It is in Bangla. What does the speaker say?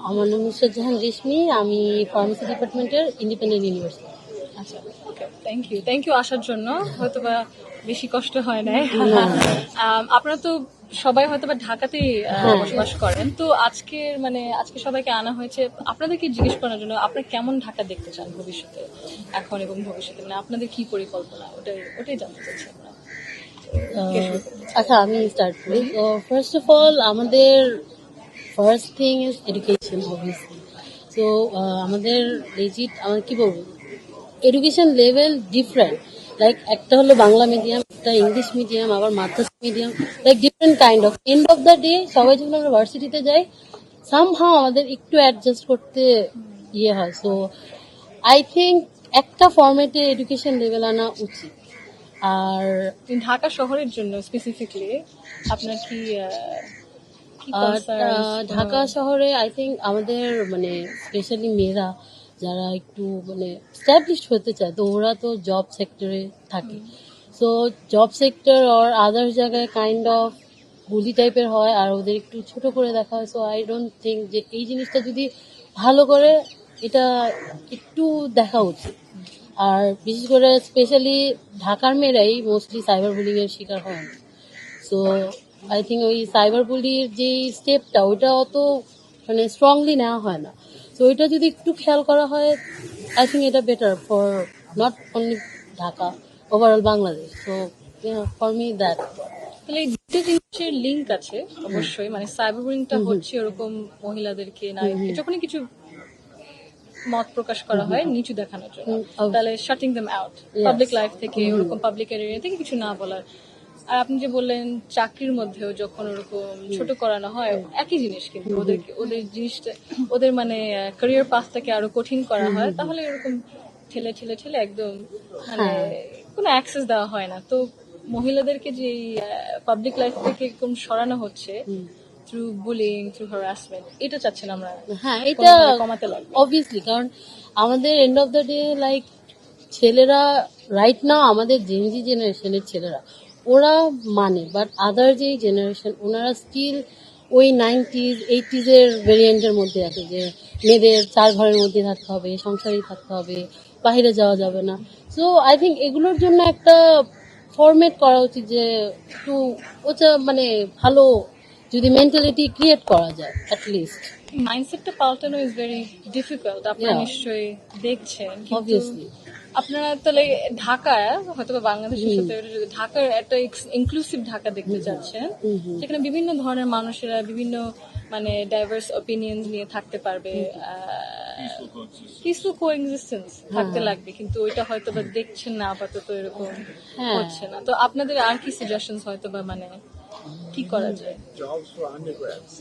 আমার নাম নুসরাত জাহান রেশমি, আমি ফার্মেসি ডিপার্টমেন্টের ইন্ডিপেন্ডেন্ট ইউনিভার্সিটি। আচ্ছা, ওকে, থ্যাংক ইউ আসার জন্য। হয়তোবা বেশি কষ্ট হয় নাই। আপনারা তো সবাই হয়তোবা ঢাকাতেই বসবাস করেন, তো আজকে সবাইকে আনা হয়েছে আপনাদেরকে জিজ্ঞেস করার জন্য আপনারা কেমন ঢাকা দেখতে চান ভবিষ্যতে, এখন এবং ভবিষ্যতে, মানে আপনাদের কি পরিকল্পনা, ওটাই জানতে চাচ্ছি আমরা। আচ্ছা, আমি স্টার্ট করি। তো ফার্স্ট অফ অল, আমাদের first thing is education obviously. তো আমাদের আমাদের কি বলবো, এডুকেশন লেভেল ডিফারেন্ট। লাইক একটা হলো বাংলা মিডিয়াম, একটা ইংলিশ মিডিয়াম, আবার Madras medium, like different kind of. End of the day সবাই যখন আমরা ভার্সিটিতে যাই, সামহাও আমাদের একটু অ্যাডজাস্ট করতে হয়। সো আই থিঙ্ক একটা ফরম্যাটে এডুকেশন লেভেল আনা উচিত। আর ঢাকা শহরের জন্য স্পেসিফিকলি আপনার কি ঢাকা শহরে আই থিঙ্ক আমাদের স্পেশালি মেয়েরা যারা একটু স্ট্যাবলিশড হতে চায়, তো ওরা তো জব সেক্টরে থাকে। সো জব সেক্টর আর আদার্স জায়গায় কাইন্ড অফ বুলি টাইপের হয়, আর ওদের একটু ছোট করে দেখা হয়। সো আই ডোন্ট থিঙ্ক যে এই জিনিসটা যদি ভালো করে এটা একটু দেখা উচিত। আর বিশেষ করে স্পেশালি ঢাকার মেয়েরাই মোস্টলি সাইবার বুলিং এর শিকার হয়। সো আই থিঙ্ক ওই সাইবার বুলির যে স্টেপটা, ওইটা অত স্ট্রংলি নেওয়া হয় না। তো ওইটা যদি একটু খেয়াল করা হয়, আই থিঙ্ক এটা better for not only Dhaka, overall Bangladesh. So for me that. তাহলে এই দুটো জিনিসের লিঙ্ক আছে অবশ্যই, সাইবার বুলিংটা হচ্ছে ওরকম মহিলাদেরকে যখনই কিছু মত প্রকাশ করা হয় নিচু দেখানোর জন্য, তাহলে shirting them out public life থেকে, ওরকম পাবলিক এরিয়া থেকে কিছু না বলার। আর আপনি যে বললেন চাকরির মধ্যেও যখন ওরকম ছোট করানো হয়, একই জিনিস, কিন্তু ওদের জিনিসটা, ওদের ক্যারিয়ার পাথটাকে আরো কঠিন করা হয়, তাহলে এরকম ঠেলে ঠেলে ঠেলে একদম কোনো অ্যাক্সেস দেওয়া হয় না। তো মহিলাদেরকে যে পাবলিক লাইফ থেকে এরকম সরানো হচ্ছে থ্রু বুলিং, থ্রু হ্যারাসমেন্ট, এটা চাচ্ছেন আমরা। হ্যাঁ, এটা কমাতে লাগবে অবভিয়াসলি। কারণ আমাদের end of the day, like ছেলেরা রাইট নাও, আমাদের জেনজি জেনারেশনের ছেলেরা ওরা বাট আদার যে জেনারেশন, ওনারা স্টিল ওই 90s 80s এর ভেরিয়েন্টের মধ্যে আছে, যে মেয়েদের 4 ঘরের মধ্যে থাকতে হবে, সংসারেই থাকতে হবে, বাইরে যাওয়া যাবে না। সো আই থিঙ্ক এগুলোর জন্য একটা ফরম্যাট করা উচিত, যে একটু ওটা ভালো যদি মেন্টালিটি ক্রিয়েট করা যায়। অ্যাটলিস্ট মাইন্ডসেটটা পাল্টানো ইজ ভেরি ডিফিকাল্ট, আপনারা নিশ্চয়ই দেখছেন। অবভিয়াসলি আপনারা তাহলে ঢাকায়, হয়তো বাংলাদেশের সাথে ঢাকার একটা ইনক্লুসিভ ঢাকা দেখতে চাচ্ছেন, যেখানে বিভিন্ন ধরনের মানুষেরা বিভিন্ন ডাইভার্স অপিনিয়ন্স নিয়ে থাকতে পারবে, পিসফুল কোএক্সিস্টেন্স থাকতে লাগবে। কিন্তু ওইটা হয়তো বা দেখছেন না আপাতত, এরকম হচ্ছে না। তো আপনাদের আর কি সাজেশনস হয়তো বা কি করা যায়? Jobs for undergrads.